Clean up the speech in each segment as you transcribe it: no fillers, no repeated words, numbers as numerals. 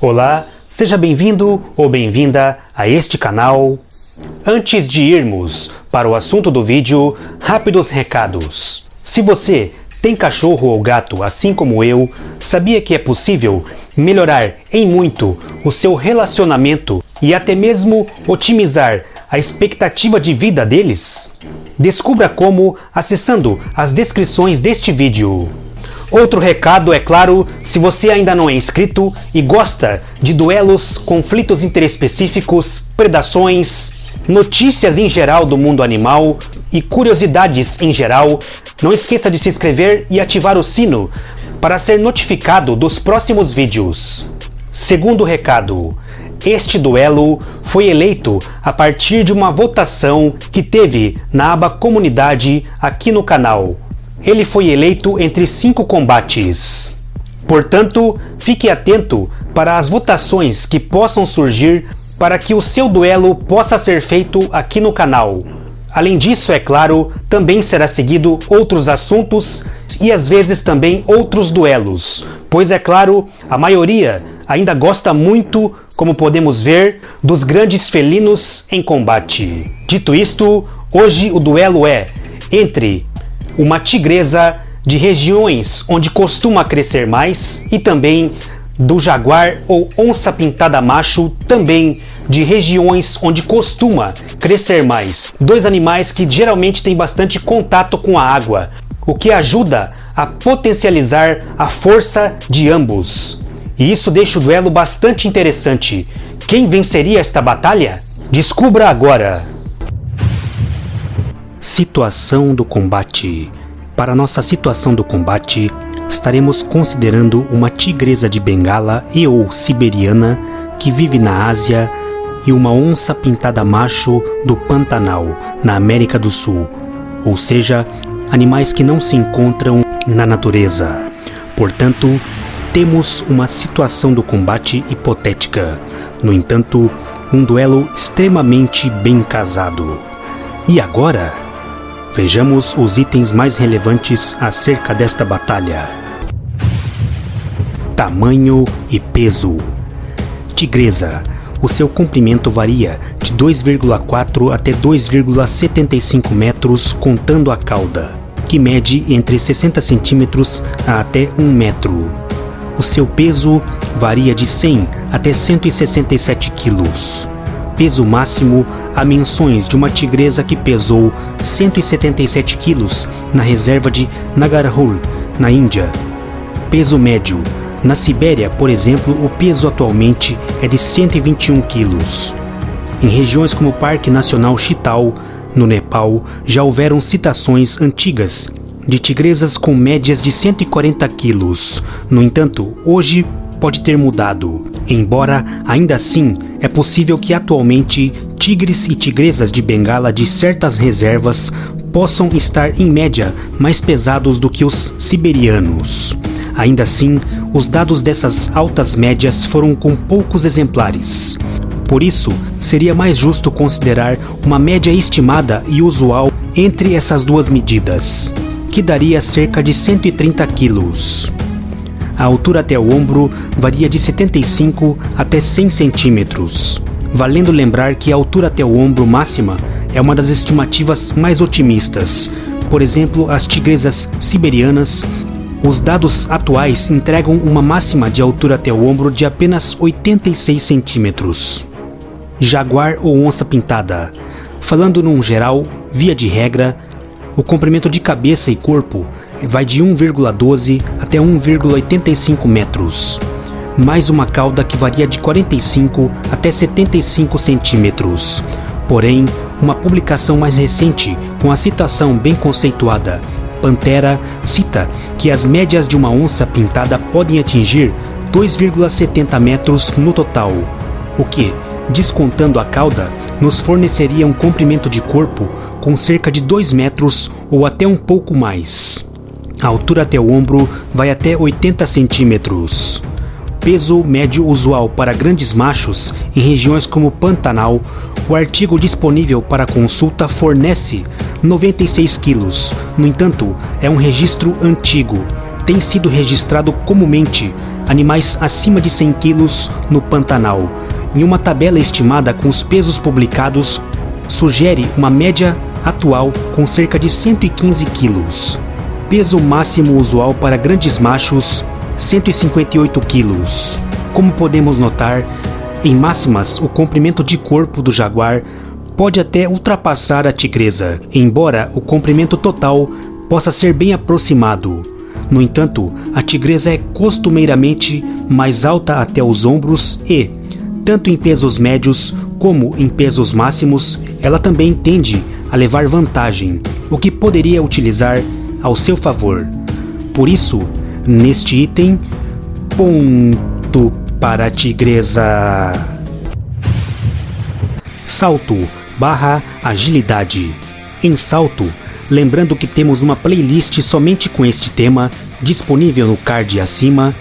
Olá, seja bem-vindo ou bem-vinda a este canal. Antes de irmos para o assunto do vídeo, rápidos recados. Se você tem cachorro ou gato assim como eu, sabia que é possível melhorar em muito o seu relacionamento e até mesmo otimizar a expectativa de vida deles? Descubra como acessando as descrições deste vídeo. Outro recado, é claro, se você ainda não é inscrito e gosta de duelos, conflitos interespecíficos, predações, notícias em geral do mundo animal e curiosidades em geral, não esqueça de se inscrever e ativar o sino para ser notificado dos próximos vídeos. Segundo recado, este duelo foi eleito a partir de uma votação que teve na aba Comunidade aqui no canal. Ele foi eleito entre 5 combates. Portanto, fique atento para as votações que possam surgir para que o seu duelo possa ser feito aqui no canal. Além disso, é claro, também será seguido outros assuntos e às vezes também outros duelos, pois é claro, a maioria ainda gosta muito, como podemos ver, dos grandes felinos em combate. Dito isto, hoje o duelo é entre uma tigresa de regiões onde costuma crescer mais e também do jaguar ou onça pintada macho, também de regiões onde costuma crescer mais. Dois animais que geralmente têm bastante contato com a água, o que ajuda a potencializar a força de ambos. E isso deixa o duelo bastante interessante. Quem venceria esta batalha? Descubra agora! Situação do combate. Para nossa situação do combate, estaremos considerando uma tigresa de Bengala e ou siberiana que vive na Ásia e uma onça pintada macho do Pantanal, na América do Sul, ou seja, animais que não se encontram na natureza. Portanto, temos uma situação do combate hipotética, no entanto, um duelo extremamente bem casado. E agora, vejamos os itens mais relevantes acerca desta batalha. Tamanho e peso. Tigresa. O seu comprimento varia de 2,4 até 2,75 metros contando a cauda, que mede entre 60 centímetros a até 1 metro. O seu peso varia de 100 até 167 quilos. Peso máximo, há menções de uma tigresa que pesou 177 quilos na reserva de Nagarhul, na Índia. Peso médio. Na Sibéria, por exemplo, o peso atualmente é de 121 quilos. Em regiões como o Parque Nacional Chital, no Nepal, já houveram citações antigas de tigresas com médias de 140 quilos. No entanto, hoje pode ter mudado, embora ainda assim é possível que atualmente tigres e tigresas de Bengala de certas reservas possam estar em média mais pesados do que os siberianos. Ainda assim, os dados dessas altas médias foram com poucos exemplares. Por isso, seria mais justo considerar uma média estimada e usual entre essas duas medidas, que daria cerca de 130 quilos. A altura até o ombro varia de 75 até 100 centímetros, valendo lembrar que a altura até o ombro máxima é uma das estimativas mais otimistas. Por exemplo, as tigresas siberianas, os dados atuais entregam uma máxima de altura até o ombro de apenas 86 centímetros. Jaguar ou onça pintada. Falando num geral, via de regra, o comprimento de cabeça e corpo vai de 1,12 até 1,85 metros, mais uma cauda que varia de 45 até 75 centímetros. Porém, uma publicação mais recente, com a citação bem conceituada, Pantera, cita que as médias de uma onça pintada podem atingir 2,70 metros no total, o que, descontando a cauda, nos forneceria um comprimento de corpo com cerca de 2 metros ou até um pouco mais. A altura até o ombro vai até 80 centímetros. Peso médio usual para grandes machos em regiões como Pantanal, o artigo disponível para consulta fornece 96 quilos. No entanto, é um registro antigo. Tem sido registrado comumente animais acima de 100 quilos no Pantanal. Em uma tabela estimada com os pesos publicados, sugere uma média atual com cerca de 115 quilos. Peso máximo usual para grandes machos, 158 quilos. Como podemos notar, em máximas, o comprimento de corpo do jaguar pode até ultrapassar a tigresa, embora o comprimento total possa ser bem aproximado. No entanto, a tigresa é costumeiramente mais alta até os ombros e, tanto em pesos médios como em pesos máximos, ela também tende a levar vantagem, o que poderia utilizar ao seu favor. Por isso, neste item, ponto para a tigresa. Salto / agilidade. Em salto, lembrando que temos uma playlist somente com este tema, disponível no card acima,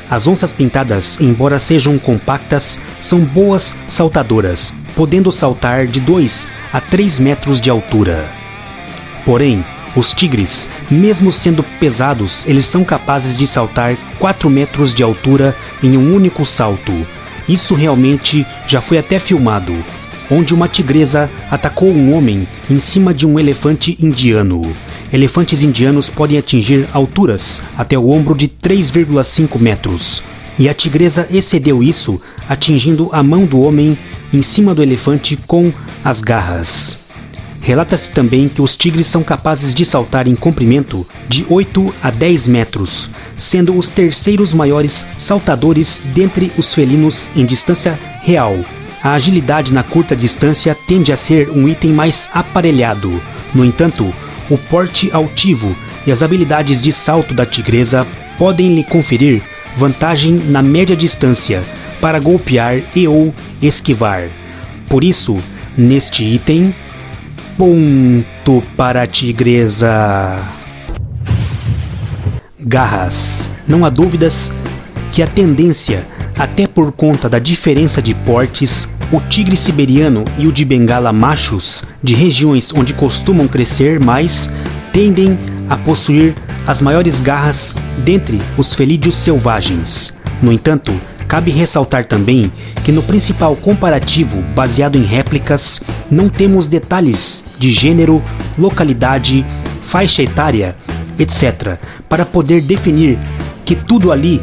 as onças pintadas, embora sejam compactas, são boas saltadoras, podendo saltar de 2 a 3 metros de altura. Porém, os tigres, mesmo sendo pesados, eles são capazes de saltar 4 metros de altura em um único salto. Isso realmente já foi até filmado, onde uma tigresa atacou um homem em cima de um elefante indiano. Elefantes indianos podem atingir alturas até o ombro de 3,5 metros, e a tigresa excedeu isso, atingindo a mão do homem em cima do elefante com as garras. Relata-se também que os tigres são capazes de saltar em comprimento de 8 a 10 metros, sendo os terceiros maiores saltadores dentre os felinos em distância real. A agilidade na curta distância tende a ser um item mais aparelhado. No entanto, o porte altivo e as habilidades de salto da tigresa podem lhe conferir vantagem na média distância para golpear e ou esquivar. Por isso, neste item, ponto para a tigresa. Garras. Não há dúvidas que a tendência, até por conta da diferença de portes, o tigre siberiano e o de Bengala machos, de regiões onde costumam crescer mais, tendem a possuir as maiores garras dentre os felídeos selvagens. No entanto, cabe ressaltar também que no principal comparativo baseado em réplicas, não temos detalhes de gênero, localidade, faixa etária, etc., para poder definir que tudo ali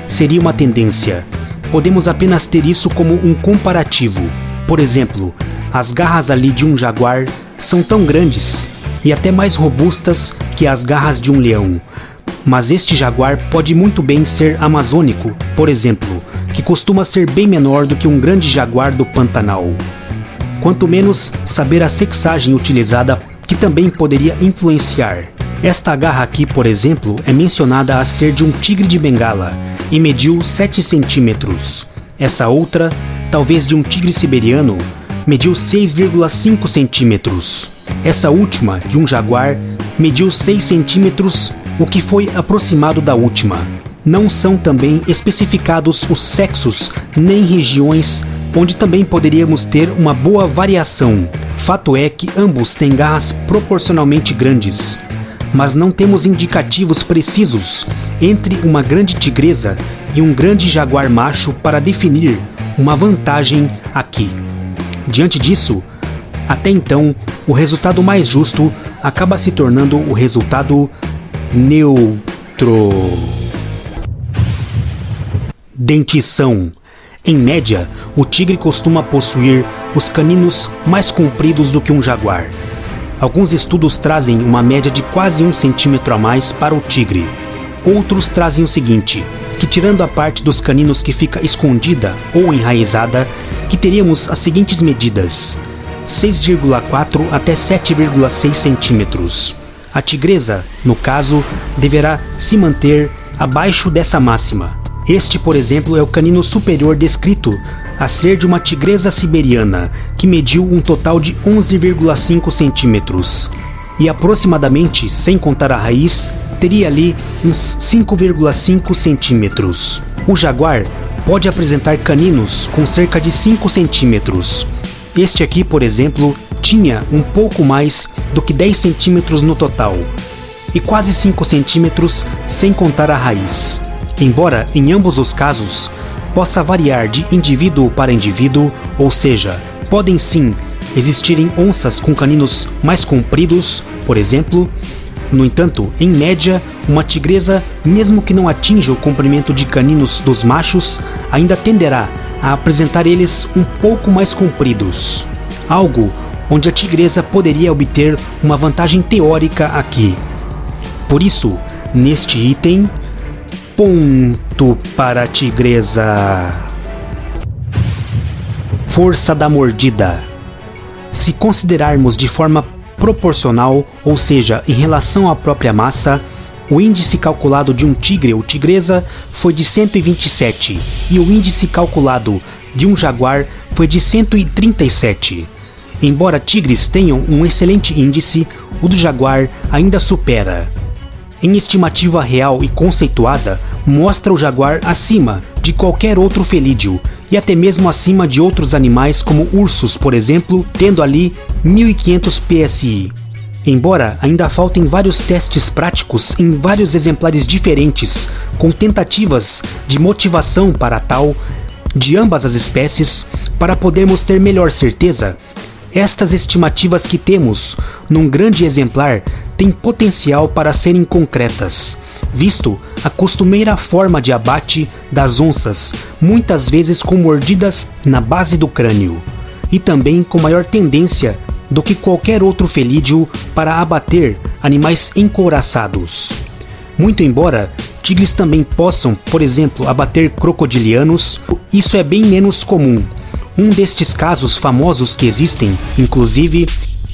seria uma tendência. Podemos apenas ter isso como um comparativo. Por exemplo, as garras ali de um jaguar são tão grandes e até mais robustas que as garras de um leão. Mas este jaguar pode muito bem ser amazônico, por exemplo, que costuma ser bem menor do que um grande jaguar do Pantanal. Quanto menos saber a sexagem utilizada, que também poderia influenciar. Esta garra aqui, por exemplo, é mencionada a ser de um tigre de Bengala e mediu 7 centímetros. Essa outra, talvez de um tigre siberiano, mediu 6,5 centímetros. Essa última, de um jaguar, mediu 6 centímetros, o que foi aproximado da última. Não são também especificados os sexos nem regiões onde também poderíamos ter uma boa variação. Fato é que ambos têm garras proporcionalmente grandes, mas não temos indicativos precisos entre uma grande tigresa e um grande jaguar macho para definir uma vantagem aqui. Diante disso, até então, o resultado mais justo acaba se tornando o resultado neutro. Dentição. Em média, o tigre costuma possuir os caninos mais compridos do que um jaguar. Alguns estudos trazem uma média de quase 1 centímetro a mais para o tigre. Outros trazem o seguinte, que tirando a parte dos caninos que fica escondida ou enraizada, que teríamos as seguintes medidas: 6,4 até 7,6 centímetros. A tigresa, no caso, deverá se manter abaixo dessa máxima. Este, por exemplo, é o canino superior descrito a ser de uma tigresa siberiana, que mediu um total de 11,5 centímetros. E aproximadamente, sem contar a raiz, teria ali uns 5,5 centímetros. O jaguar pode apresentar caninos com cerca de 5 centímetros. Este aqui, por exemplo, tinha um pouco mais do que 10 centímetros no total, e quase 5 centímetros sem contar a raiz. embora em ambos os casos possa variar de indivíduo para indivíduo, ou seja, podem sim existirem onças com caninos mais compridos, por exemplo. No entanto, em média, uma tigresa, mesmo que não atinja o comprimento de caninos dos machos, ainda tenderá a apresentar eles um pouco mais compridos, algo onde a tigresa poderia obter uma vantagem teórica aqui. Por isso, neste item, ponto para a tigresa. Força da mordida. Se considerarmos de forma proporcional, ou seja, em relação à própria massa, o índice calculado de um tigre ou tigresa foi de 127 e o índice calculado de um jaguar foi de 137. Embora tigres tenham um excelente índice, o do jaguar ainda supera. Em estimativa real e conceituada, mostra o jaguar acima de qualquer outro felídeo e até mesmo acima de outros animais como ursos, por exemplo, tendo ali 1500 PSI. Embora ainda faltem vários testes práticos em vários exemplares diferentes, com tentativas de motivação para tal, de ambas as espécies, para podermos ter melhor certeza, estas estimativas que temos num grande exemplar têm potencial para serem concretas, visto a costumeira forma de abate das onças, muitas vezes com mordidas na base do crânio, e também com maior tendência do que qualquer outro felídeo para abater animais encouraçados. Muito embora tigres também possam, por exemplo, abater crocodilianos, isso é bem menos comum. Um destes casos famosos que existem, inclusive,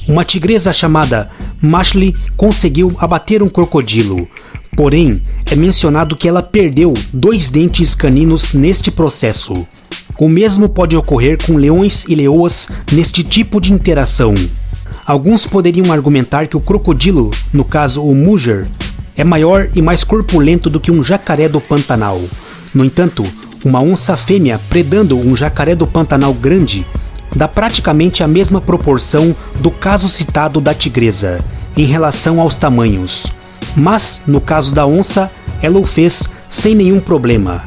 uma tigresa chamada Mashley conseguiu abater um crocodilo, porém é mencionado que ela perdeu 2 dentes caninos neste processo. O mesmo pode ocorrer com leões e leoas neste tipo de interação. Alguns poderiam argumentar que o crocodilo, no caso o Muger, é maior e mais corpulento do que um jacaré do Pantanal. No entanto, uma onça fêmea predando um jacaré do Pantanal grande dá praticamente a mesma proporção do caso citado da tigresa, em relação aos tamanhos. Mas, no caso da onça, ela o fez sem nenhum problema.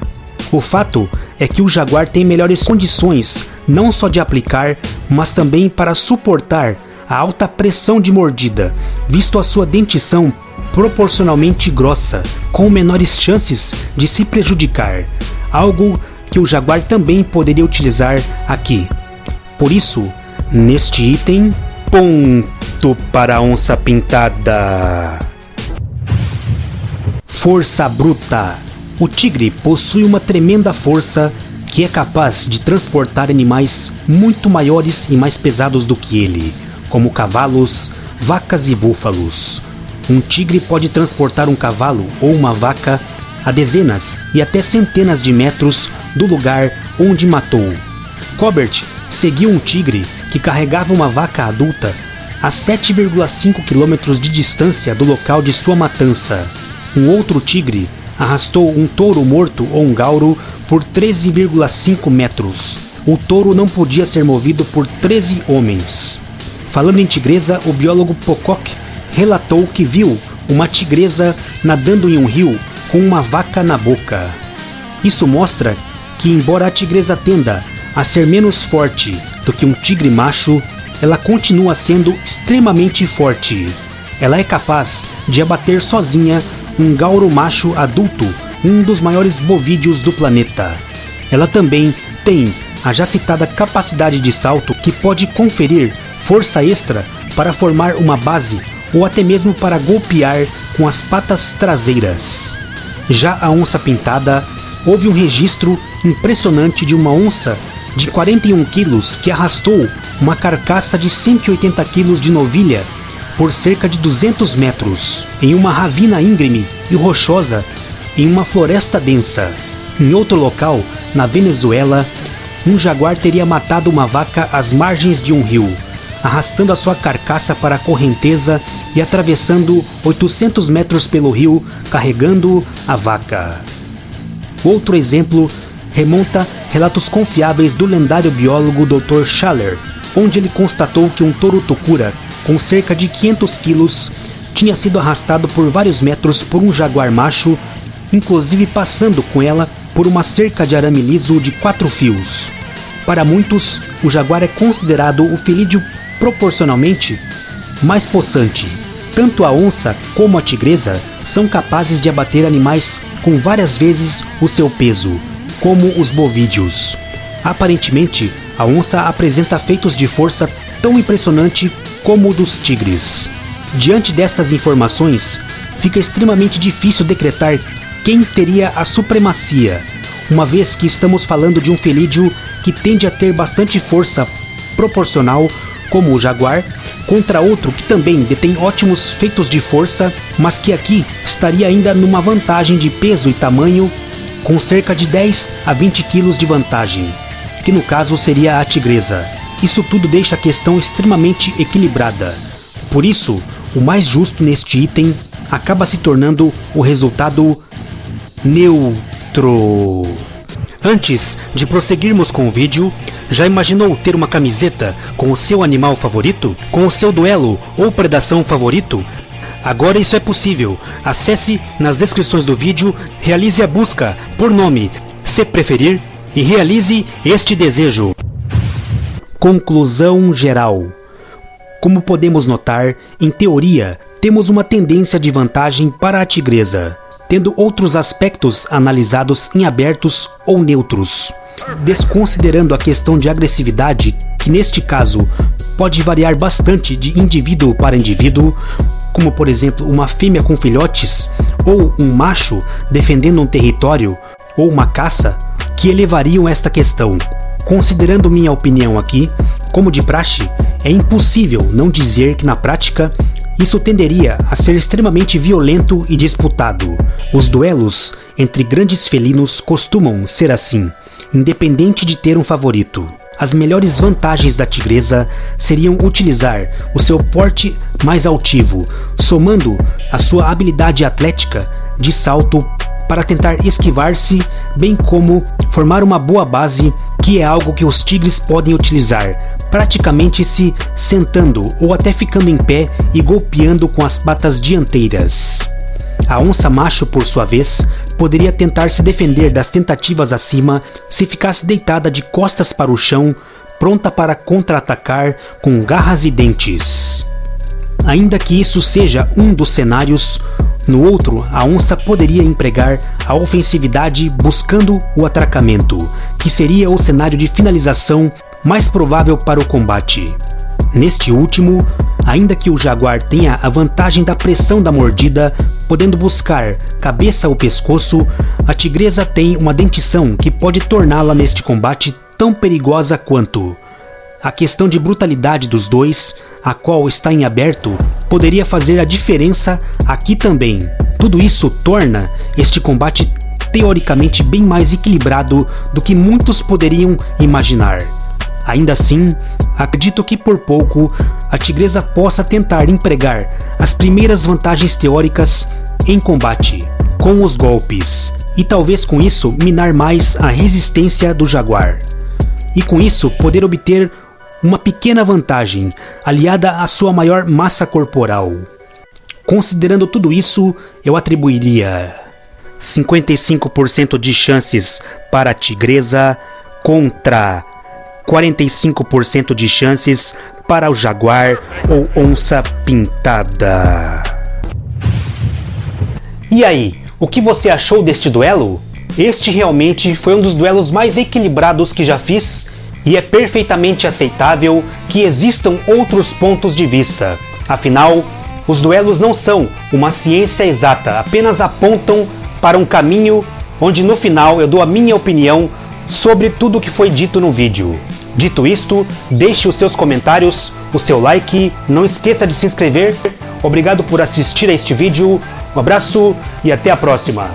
O fato é que o jaguar tem melhores condições, não só de aplicar, mas também para suportar a alta pressão de mordida, visto a sua dentição proporcionalmente grossa, com menores chances de se prejudicar, algo que o jaguar também poderia utilizar aqui. Por isso, neste item, ponto para a onça pintada. Força bruta. O tigre possui uma tremenda força que é capaz de transportar animais muito maiores e mais pesados do que ele, como cavalos, vacas e búfalos. Um tigre pode transportar um cavalo ou uma vaca a dezenas e até centenas de metros do lugar onde matou. Colbert seguiu um tigre que carregava uma vaca adulta a 7,5 km de distância do local de sua matança. Um outro tigre arrastou um touro morto ou um gauro por 13,5 metros. O touro não podia ser movido por 13 homens. Falando em tigresa, o biólogo Pocock relatou que viu uma tigresa nadando em um rio com uma vaca na boca. Isso mostra que, embora a tigresa tenda a ser menos forte do que um tigre macho, ela continua sendo extremamente forte. Ela é capaz de abater sozinha um gauro macho adulto, um dos maiores bovídeos do planeta. Ela também tem a já citada capacidade de salto que pode conferir força extra para formar uma base ou até mesmo para golpear com as patas traseiras. Já a onça pintada, houve um registro impressionante de uma onça de 41 quilos que arrastou uma carcaça de 180 quilos de novilha por cerca de 200 metros, em uma ravina íngreme e rochosa, em uma floresta densa. Em outro local, na Venezuela, um jaguar teria matado uma vaca às margens de um rio, arrastando a sua carcaça para a correnteza e atravessando 800 metros pelo rio, carregando a vaca. Outro exemplo remonta relatos confiáveis do lendário biólogo Dr. Schaller, onde ele constatou que um touro tucura com cerca de 500 quilos tinha sido arrastado por vários metros por um jaguar macho inclusive passando com ela por uma cerca de arame liso de 4 fios. Para muitos, o jaguar é considerado o felídeo proporcionalmente mais possante. Tanto a onça como a tigresa são capazes de abater animais com várias vezes o seu peso, como os bovídeos. Aparentemente, a onça apresenta feitos de força tão impressionante como o dos tigres. Diante destas informações, fica extremamente difícil decretar quem teria a supremacia, uma vez que estamos falando de um felídeo que tende a ter bastante força proporcional, como o jaguar, contra outro que também detém ótimos feitos de força, mas que aqui estaria ainda numa vantagem de peso e tamanho, com cerca de 10 a 20 quilos de vantagem, que no caso seria a tigresa. Isso tudo deixa a questão extremamente equilibrada. Por isso, o mais justo neste item acaba se tornando o resultado neutro. Antes de prosseguirmos com o vídeo, já imaginou ter uma camiseta com o seu animal favorito? Com o seu duelo ou predação favorito? Agora isso é possível. Acesse nas descrições do vídeo, realize a busca por nome, se preferir, e realize este desejo. Conclusão geral. Como podemos notar, em teoria, temos uma tendência de vantagem para a tigresa, tendo outros aspectos analisados em abertos ou neutros. Desconsiderando a questão de agressividade, que neste caso pode variar bastante de indivíduo para indivíduo, como por exemplo uma fêmea com filhotes, ou um macho defendendo um território, ou uma caça, que elevariam esta questão. Considerando minha opinião aqui, como de praxe, é impossível não dizer que na prática isso tenderia a ser extremamente violento e disputado. Os duelos entre grandes felinos costumam ser assim, independente de ter um favorito. As melhores vantagens da tigresa seriam utilizar o seu porte mais altivo, somando a sua habilidade atlética de salto para tentar esquivar-se, bem como formar uma boa base, que é algo que os tigres podem utilizar, praticamente se sentando ou até ficando em pé e golpeando com as patas dianteiras. A onça macho, por sua vez, poderia tentar se defender das tentativas acima se ficasse deitada de costas para o chão, pronta para contra-atacar com garras e dentes. Ainda que isso seja um dos cenários, no outro, a onça poderia empregar a ofensividade buscando o atracamento, que seria o cenário de finalização mais provável para o combate. Neste último, ainda que o jaguar tenha a vantagem da pressão da mordida, podendo buscar cabeça ou pescoço, a tigresa tem uma dentição que pode torná-la neste combate tão perigosa quanto. A questão de brutalidade dos dois, a qual está em aberto, poderia fazer a diferença aqui também. Tudo isso torna este combate teoricamente bem mais equilibrado do que muitos poderiam imaginar. Ainda assim, acredito que por pouco a tigresa possa tentar empregar as primeiras vantagens teóricas em combate, com os golpes, e talvez com isso minar mais a resistência do jaguar. E com isso poder obter uma pequena vantagem, aliada à sua maior massa corporal. Considerando tudo isso, eu atribuiria 55% de chances para a tigresa contra 45% de chances para o jaguar ou onça pintada. E aí, o que você achou deste duelo? Este realmente foi um dos duelos mais equilibrados que já fiz, e é perfeitamente aceitável que existam outros pontos de vista. Afinal, os duelos não são uma ciência exata, apenas apontam para um caminho onde no final eu dou a minha opinião sobre tudo o que foi dito no vídeo. Dito isto, deixe os seus comentários, o seu like, não esqueça de se inscrever. Obrigado por assistir a este vídeo, um abraço e até a próxima.